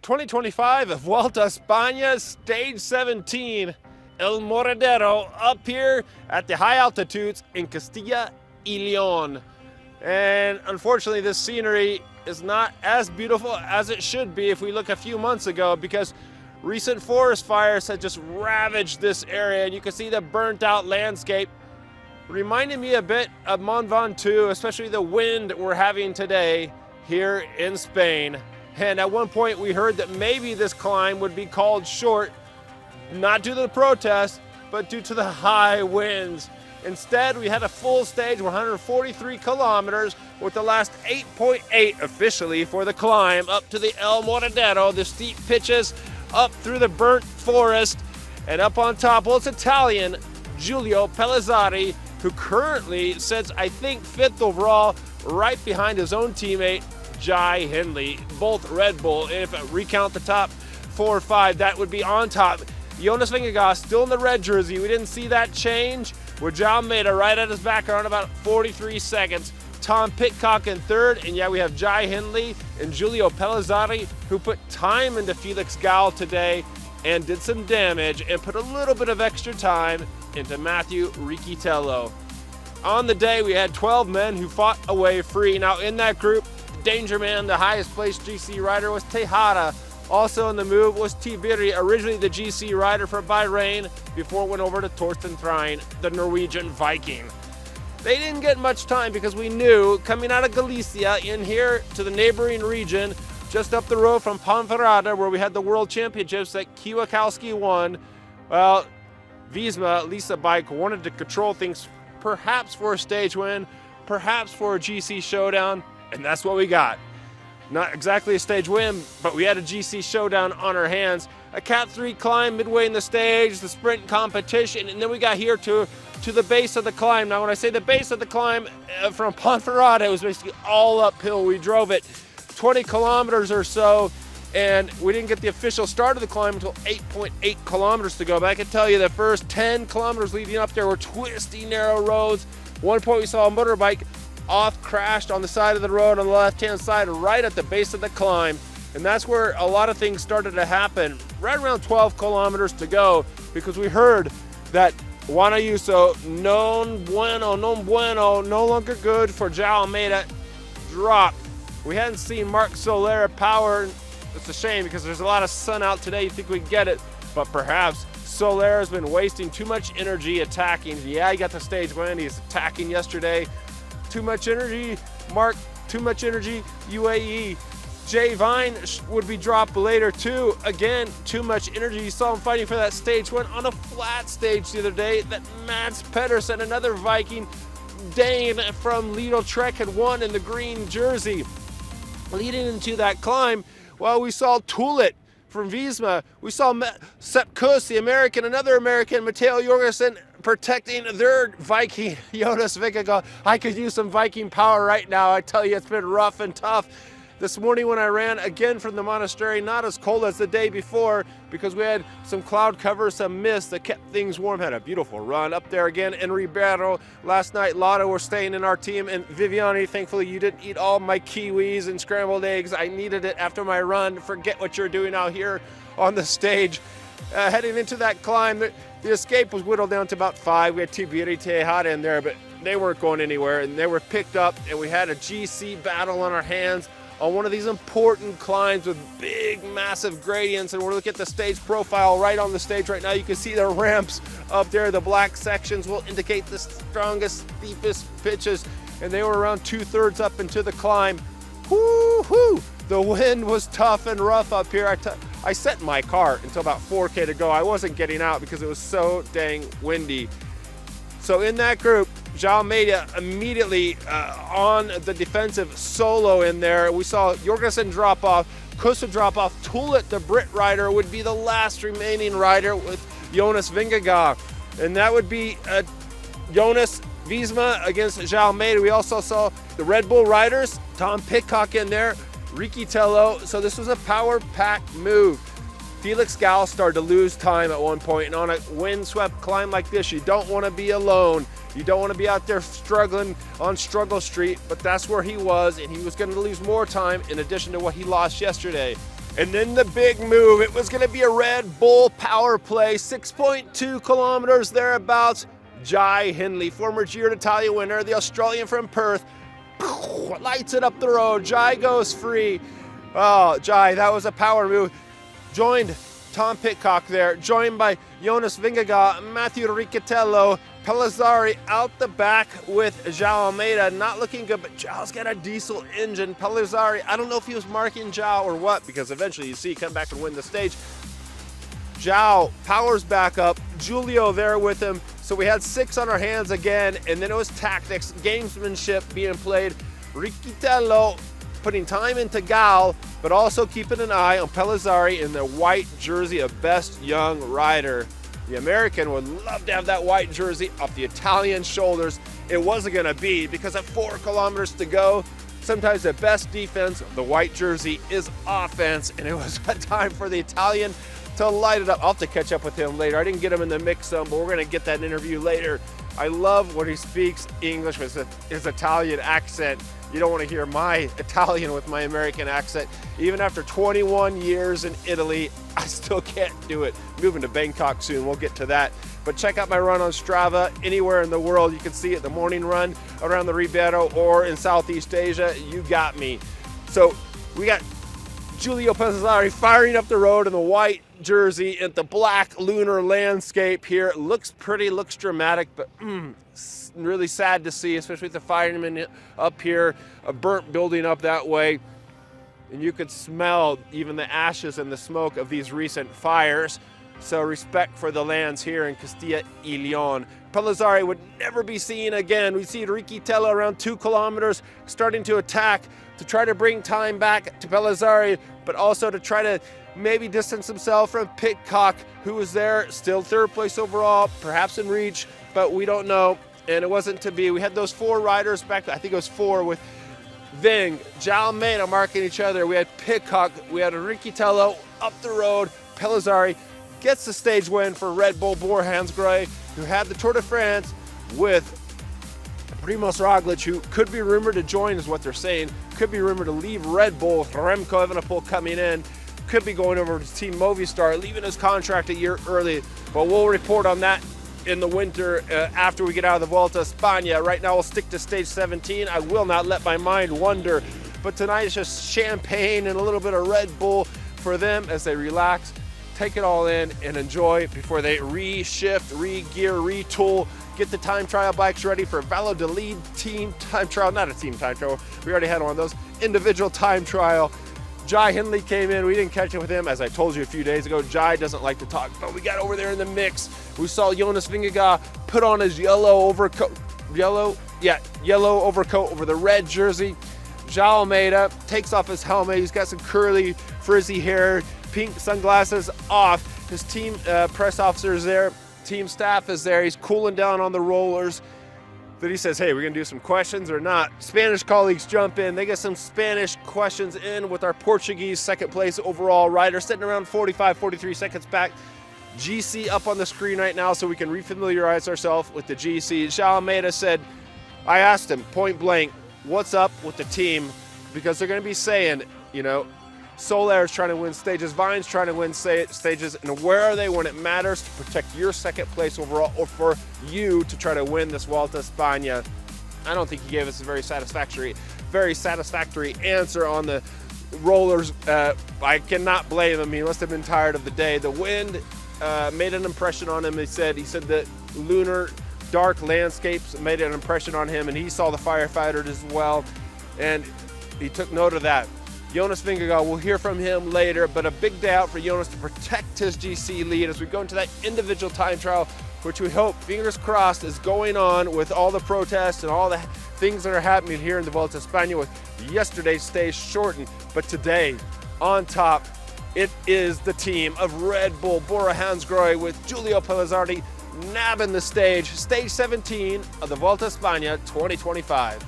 2025 Vuelta España, stage 17, El Morredero, up here at the high altitudes in Castilla y León. And unfortunately, this scenery is not as beautiful as it should be if we look a few months ago, because recent forest fires had just ravaged this area, and you can see the burnt out landscape. Reminding me a bit of Mont Ventoux, especially the wind we're having today here in Spain. And at one point we heard that maybe this climb would be called short, not due to the protests, but due to the high winds. Instead, we had a full stage, 143 kilometers, with the last 8.8 officially for the climb up to the El Morredero, the steep pitches up through the burnt forest, and up on top, well, it's Italian Giulio Pellizzari, who currently sits, I think, 5th overall, right behind his own teammate, Jai Hindley, both Red Bull. And if I recount the top 4 or 5, that would be on top. Jonas Vingegaard still in the red jersey. We didn't see that change. With João Almeida right at his back around about 43 seconds. Tom Pidcock in 3rd, and yeah, we have Jai Hindley and Giulio Pellizzari, who put time into Felix Gall today and did some damage and put a little bit of extra time into Matthew Riccitello. On the day, we had 12 men who fought away free. Now in that group, Danger Man, the highest placed GC rider, was Tejada. Also in the move was Tibiri, originally the GC rider for Bahrain, before it went over to Torsten Threin, the Norwegian Viking. They didn't get much time because we knew coming out of Galicia in here to the neighboring region, just up the road from Ponferrada, where we had the World Championships that Kwiatkowski won, well, Visma, Lisa Bike, wanted to control things, perhaps for a stage win, perhaps for a GC showdown, and that's what we got. Not exactly a stage win, but we had a GC showdown on our hands. A Cat 3 climb midway in the stage, the sprint competition, and then we got here to the base of the climb. Now when I say the base of the climb, from Ponferrada, it was basically all uphill. We drove it 20 kilometers or so, and we didn't get the official start of the climb until 8.8 kilometers to go. But I can tell you the first 10 kilometers leading up there were twisty, narrow roads. One point we saw a motorbike crashed on the side of the road on the left-hand side, right at the base of the climb. And that's where a lot of things started to happen. Right around 12 kilometers to go, because we heard that Juan Ayuso, no bueno, no longer good for João Almeida, dropped. We hadn't seen Marc Soler power. It's a shame because there's a lot of sun out today. You think we'd get it, but perhaps Soler has been wasting too much energy attacking. Yeah, he got the stage win. He's attacking yesterday. Too much energy, Mark, too much energy, UAE. Jay Vine would be dropped later too. Again, too much energy. You saw him fighting for that stage win on a flat stage the other day. That Mats Pedersen, another Viking, Dane from Lidl Trek, had won in the green jersey. Leading into that climb, well, we saw Tulit from Visma. We saw Sepp Kuss, the American, another American, Matteo Jorgensen, protecting their Viking, Jonas Vingegaard. I could use some Viking power right now. I tell you, it's been rough and tough. This morning when I ran again from the monastery, not as cold as the day before, because we had some cloud cover, some mist that kept things warm. Had a beautiful run up there again in Ribeiro. Last night, Lotto were staying in our team, and Viviani, thankfully you didn't eat all my kiwis and scrambled eggs. I needed it after my run. Forget what you're doing out here on the stage. Heading into that climb, the escape was whittled down to about 5. We had Tibiri, Tejada in there, but they weren't going anywhere, and they were picked up, and we had a GC battle on our hands on one of these important climbs with big, massive gradients. And we're looking at the stage profile right on the stage right now. You can see the ramps up there. The black sections will indicate the strongest, steepest pitches, and they were around 2/3 up into the climb. Woo-hoo! The wind was tough and rough up here. I set my car until about 4K to go. I wasn't getting out because it was so dang windy. So in that group, João Almeida immediately on the defensive solo in there. We saw Jorgensen drop off, Kussa drop off. Tulit, the Brit rider, would be the last remaining rider with Jonas Vingegaard. And that would be Jonas Visma against João Almeida. We also saw the Red Bull riders, Tom Pidcock in there, Riccitello. So this was a power-packed move. Felix Gall started to lose time at one point, and on a windswept climb like this, you don't want to be alone. You don't want to be out there struggling on Struggle Street, but that's where he was, and he was going to lose more time in addition to what he lost yesterday. And then the big move, it was gonna be a Red Bull power play, 6.2 kilometers thereabouts. Jai Hindley, former Giro d'Italia winner, the Australian from Perth, lights it up the road. Jai goes free. Oh, Jai, that was a power move. Joined Tom Pidcock there, joined by Jonas Vingegaard, Matthew Riccitello, Pellizzari out the back with João Almeida, not looking good, but João's got a diesel engine. Pellizzari, I don't know if he was marking João or what, because eventually you see he come back and win the stage. João powers back up, Giulio there with him, so we had 6 on our hands again, and then it was tactics, gamesmanship being played. Riccitello putting time into Gal, but also keeping an eye on Pellizzari in the white jersey of best young rider. The American would love to have that white jersey off the Italian shoulders. It wasn't gonna be, because at 4 kilometers to go, sometimes the best defense of the white jersey is offense, and it was a time for the Italian to light it up. I'll have to catch up with him later. I didn't get him in the mix some, but we're gonna get that interview later. I love when he speaks English with his Italian accent. You don't want to hear my Italian with my American accent. Even after 21 years in Italy, I still can't do it. Moving to Bangkok soon, we'll get to that. But check out my run on Strava. Anywhere in the world, you can see it, the morning run around the Ribeiro or in Southeast Asia, you got me. So we got Giulio Pellizzari firing up the road in the white jersey in the black lunar landscape here. It looks pretty, looks dramatic, but really sad to see, especially with the firemen up here, a burnt building up that way. And you could smell even the ashes and the smoke of these recent fires. So respect for the lands here in Castilla y León. Pellizzari would never be seen again. We see Riccitello around 2 kilometers starting to attack to try to bring time back to Pellizzari, but also to try to maybe distance himself from Pidcock, who was there, still 3rd place overall, perhaps in reach, but we don't know. And it wasn't to be. We had those 4 riders back, I think it was 4, with Ving, João Almeida marking each other. We had Pidcock, we had Riccitello up the road. Pellizzari gets the stage win for Red Bull Bora-Hansgrohe, who had the Tour de France with Primož Roglic, who could be rumored to join, is what they're saying. Could be rumored to leave Red Bull. Remco Evenepoel coming in. Could be going over to Team Movistar, leaving his contract a year early. But we'll report on that in the winter after we get out of the Vuelta a España. Right now we'll stick to stage 17. I will not let my mind wander. But tonight it's just champagne and a little bit of Red Bull for them as they relax, take it all in and enjoy before they re-shift, re-gear, retool, get the time trial bikes ready for Valladolid team time trial. Not a team time trial, we already had one of those. Individual time trial. Jai Hindley came in. We didn't catch up with him. As I told you a few days ago, Jai doesn't like to talk, but we got over there in the mix. We saw Jonas Vingegaard put on his yellow overcoat over the red jersey. João Almeida takes off his helmet. He's got some curly, frizzy hair, pink sunglasses off. His team press officer is there. Team staff is there. He's cooling down on the rollers. Then he says, hey, we're gonna do some questions or not? Spanish colleagues jump in. They get some Spanish questions in with our Portuguese 2nd place overall rider, sitting around 45, 43 seconds back. GC up on the screen right now so we can refamiliarize ourselves with the GC. João Almeida said, I asked him point blank, what's up with the team? Because they're gonna be saying, you know, Soler's trying to win stages, Vine's trying to win stages, and where are they when it matters to protect your 2nd place overall or for you to try to win this Vuelta a España? I don't think he gave us a very satisfactory answer on the rollers. I cannot blame him. He must have been tired of the day. The wind made an impression on him. He said the lunar dark landscapes made an impression on him, and he saw the firefighters as well, and he took note of that. Jonas Vingegaard, we'll hear from him later, but a big day out for Jonas to protect his GC lead as we go into that individual time trial, which we hope, fingers crossed, is going on with all the protests and all the things that are happening here in the Vuelta a España with yesterday's stage shortened. But today, on top, it is the team of Red Bull Bora-Hansgrohe with Giulio Pellizzari nabbing the stage 17 of the Vuelta a España 2025.